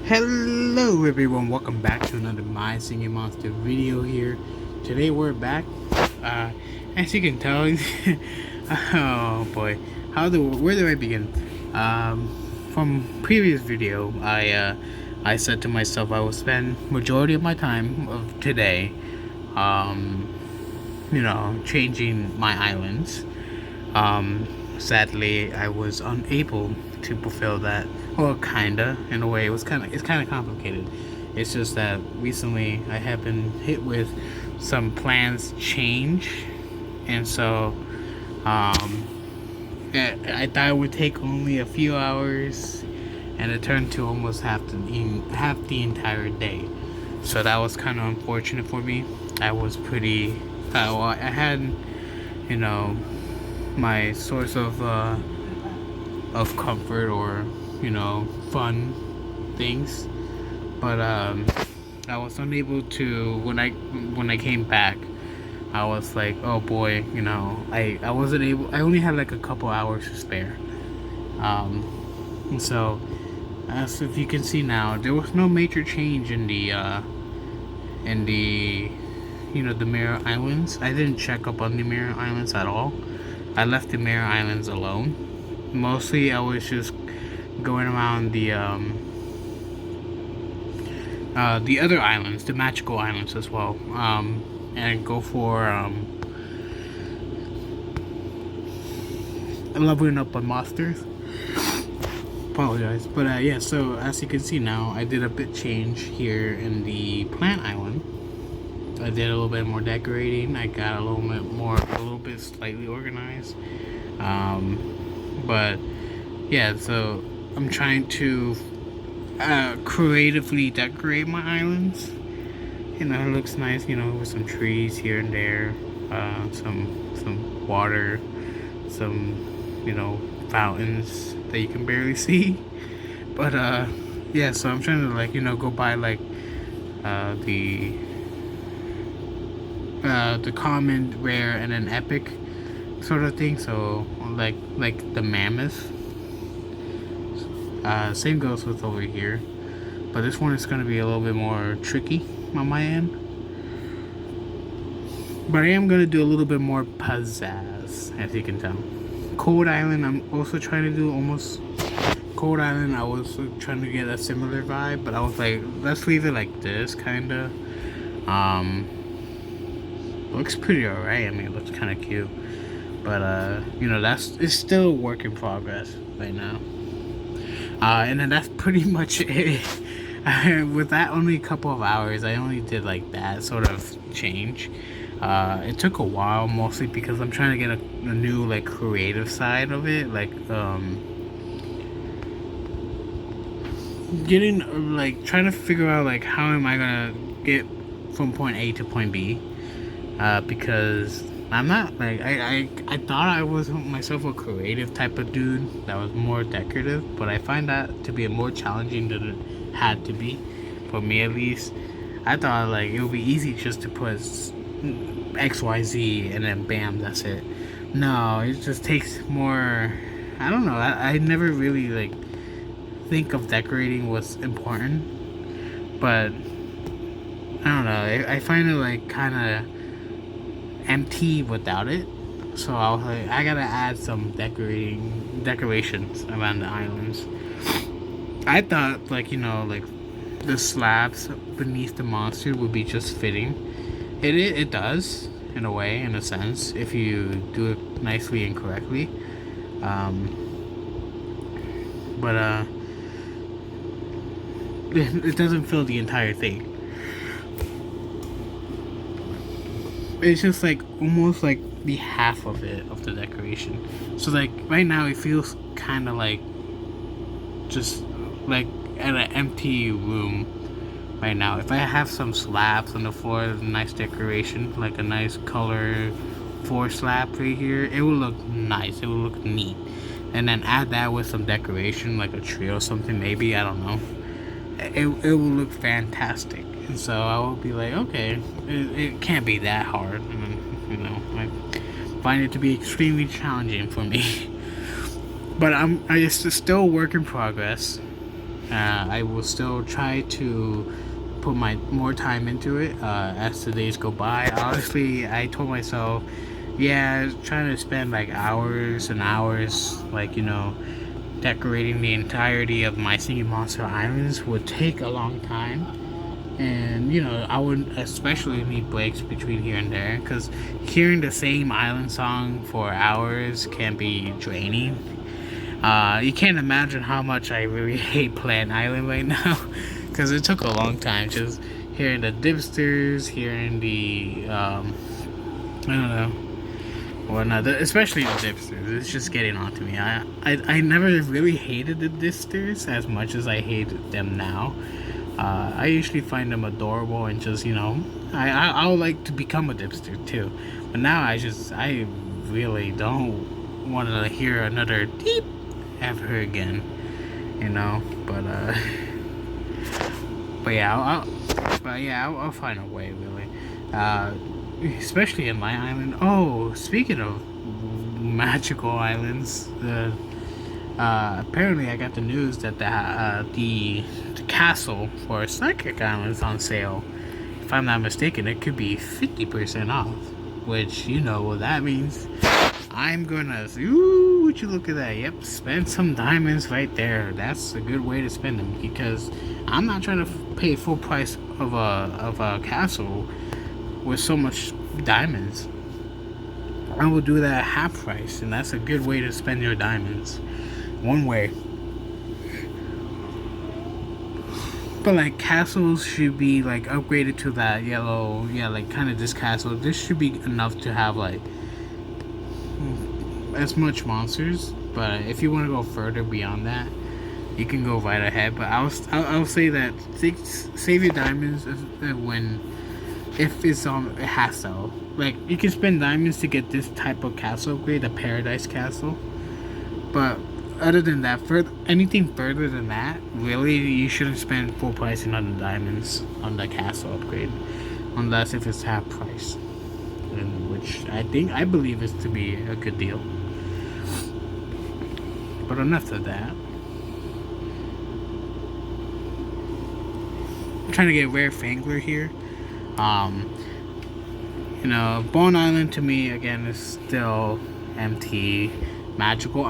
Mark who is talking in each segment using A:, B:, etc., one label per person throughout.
A: Hello everyone, welcome back to another My Singing Monster video here. Today we're back. Uh, as you can tell, oh boy, where do I begin? From previous video, I said to myself I will spend majority of my time of today, changing my islands. Sadly, I was unable to fulfill that. Well, kinda, in a way. It's kind of complicated. It's just that recently I have been hit with some plans change, and so I thought it would take only a few hours, and it turned to almost half the entire day. So that was kind of unfortunate for me. I was pretty. I had, you know, my source of comfort or fun things, but I was unable to when I came back. I was like, oh boy, I wasn't able. I only had like a couple hours to spare. And so as if you can see now, there was no major change in the the Mirror Islands. I didn't check up on the Mirror Islands at all. I left the Mirror Islands alone. Mostly I was just going around the other islands, the magical islands as well, and go for leveling up on monsters. Apologize, but yeah. So as you can see now, I did a bit change here in the plant island. I did a little bit more decorating. I got a little bit slightly organized. But yeah, so I'm trying to creatively decorate my islands. It looks nice, with some trees here and there, some water, some fountains that you can barely see. But yeah, so I'm trying to go by the common, rare, and an epic sort of thing. So like the mammoth. Same goes with over here, but this one is going to be a little bit more tricky on my end. But I am going to do a little bit more pizzazz, as you can tell. Cold Island, I'm also trying to do almost. Cold Island, I was trying to get a similar vibe, but I was like, let's leave it like this, kind of. Looks pretty alright. I mean, it looks kind of cute, but it's still a work in progress right now. And then that's pretty much it. With that only a couple of hours, I only did like that sort of change. It took a while, mostly because I'm trying to get a new creative side of it, trying to figure out how am I gonna get from point A to point B. Because I'm not I thought I was myself a creative type of dude that was more decorative, but I find that to be more challenging than it had to be, for me at least. I thought it would be easy just to put XYZ and then bam, that's it. No, it just takes more. I don't know. I never really think of decorating was important, but I don't know. I find it kind of empty without it. So I was like, I gotta add some decorations around the islands. I thought the slabs beneath the monster would be just fitting. It does in a way, in a sense, if you do it nicely and correctly. But it doesn't fill the entire thing. It's just almost the half of it, of the decoration. So right now it feels kind of just at an empty room right now. If I have some slabs on the floor, a nice decoration, a nice color 4 slab right here, it will look nice, it will look neat. And then add that with some decoration, like a tree or something, maybe, I don't know. It will look fantastic. And so I will be like, okay, it can't be that hard. And I find it to be extremely challenging for me. But it's still a work in progress. I will still try to put my more time into it as the days go by. Honestly, I told myself, yeah, trying to spend like hours and hours, like, decorating the entirety of my Singing Monster Islands would take a long time. And, I would especially need breaks between here and there, because hearing the same island song for hours can be draining. You can't imagine how much I really hate Plant Island right now, because it took a long time just hearing the dipsters, hearing the, I don't know, whatnot, especially the dipsters. It's just getting on to me. I never really hated the dipsters as much as I hate them now. I usually find them adorable and just, I would like to become a dipster too. But now I really don't want to hear another deep ever again, but yeah, I'll find a way, really. Especially in my island. Oh, speaking of magical islands, apparently I got the news that the castle for Psychic Island is on sale. If I'm not mistaken, it could be 50% off, which you know what that means. I'm gonna, ooh, would you look at that? Yep, spend some diamonds right there. That's a good way to spend them, because I'm not trying to pay full price of a castle with so much diamonds. I will do that at half price, and that's a good way to spend your diamonds. One way. But like castles should be like upgraded to that yellow, yeah, like kind of this castle. This should be enough to have like as much monsters. But if you want to go further beyond that, you can go right ahead. But I'll say that save your diamonds if it's on a hassle. Like you can spend diamonds to get this type of castle upgrade, the Paradise Castle. But other than that, anything further than that, really, you shouldn't spend full pricing on the diamonds on the castle upgrade, unless if it's half price, and which I believe is to be a good deal. But enough of that. I'm trying to get rare Fangler here. Bone Island to me again is still empty. Magical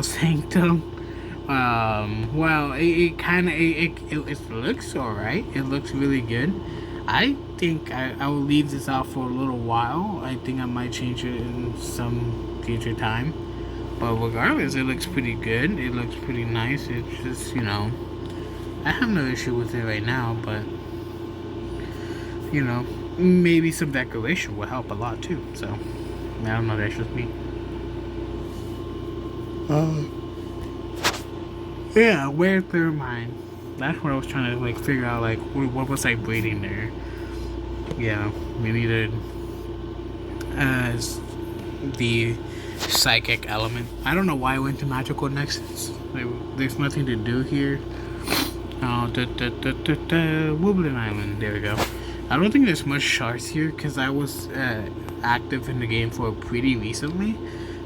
A: Sanctum. Well, it looks alright. It looks really good. I think I will leave this out for a little while. I think I might change it in some future time. But regardless, it looks pretty good. It looks pretty nice. It's just, I have no issue with it right now, but, maybe some decoration will help a lot too. So, I don't know, that's just me. Yeah, where Thermine? That's what I was trying to figure out. What was I breeding there? Yeah, we needed as the psychic element. I don't know why I went to Magical Nexus. There's nothing to do here. Woobling Island. There we go. I don't think there's much shards here because I was active in the game for pretty recently.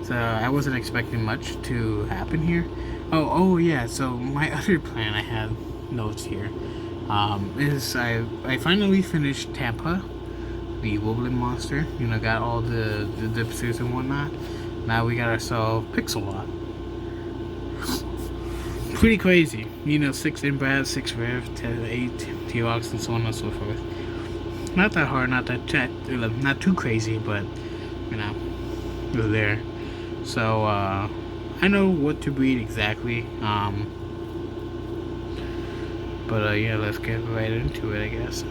A: So I wasn't expecting much to happen here. Oh yeah, so my other plan I had notes here is I finally finished Tampa, the Wobbling Monster. Got all the dipsters and whatnot. Now we got ourselves Pixelot. Pretty crazy. 6 Inbrad, 6 Rev, 8 T-Rox, and so on and so forth. Not that hard, not too crazy, but it was there. So I know what to breed exactly. But yeah, let's get right into it, I guess.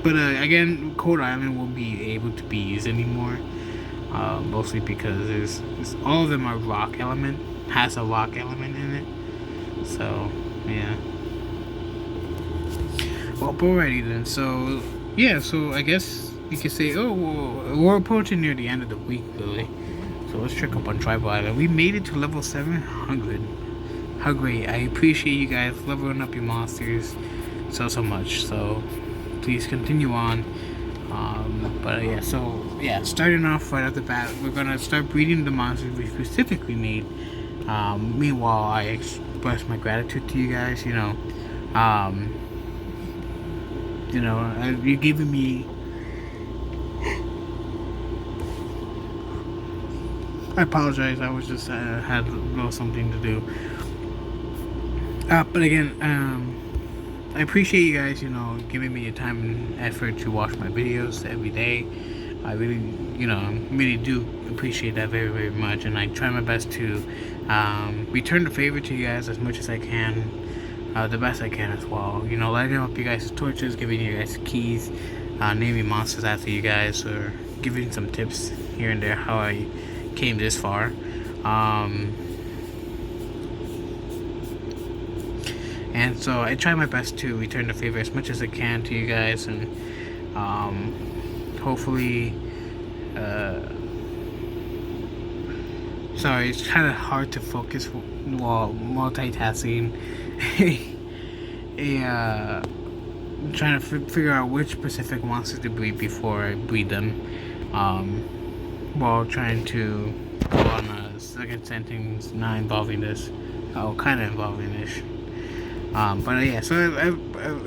A: But again, Cold Island won't be able to be used anymore. Mostly because all of them are rock element, has a rock element in it. So yeah. Well, alrighty then. So yeah, so I guess you could say, we're approaching near the end of the week, really. So let's check up on Tribal Island. We made it to level 700. How great. I appreciate you guys leveling up your monsters so much. So please continue on. But yeah, starting off right off the bat, we're gonna start breeding the monsters we specifically made. Meanwhile, express my gratitude to you guys. You're giving me. I apologize. I was just had a little something to do. But again, I appreciate you guys. Giving me your time and effort to watch my videos every day. I really, really do appreciate that very, very much, and I try my best to return the favor to you guys as much as I can, the best I can as well. Lighting up you guys' torches, giving you guys keys, naming monsters after you guys, or giving some tips here and there how I came this far. And so I try my best to return the favor as much as I can to you guys, and hopefully, sorry, it's kind of hard to focus while multitasking. Trying to figure out which specific monsters to breed before I breed them, while trying to go on a second sentence not involving this, kind of involving this. But yeah, so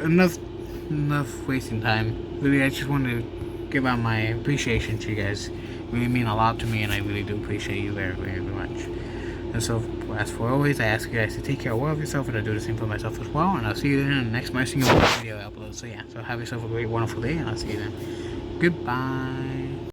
A: enough wasting time. Really, I just wanted to give out my appreciation to you guys. Really mean a lot to me, and I really do appreciate you very, very, very much. And so, as for always, I ask you guys to take care well of yourself, and I do the same for myself as well. And I'll see you in the next Singing Monster video I upload. So yeah, so have yourself a great, wonderful day, and I'll see you then. Goodbye.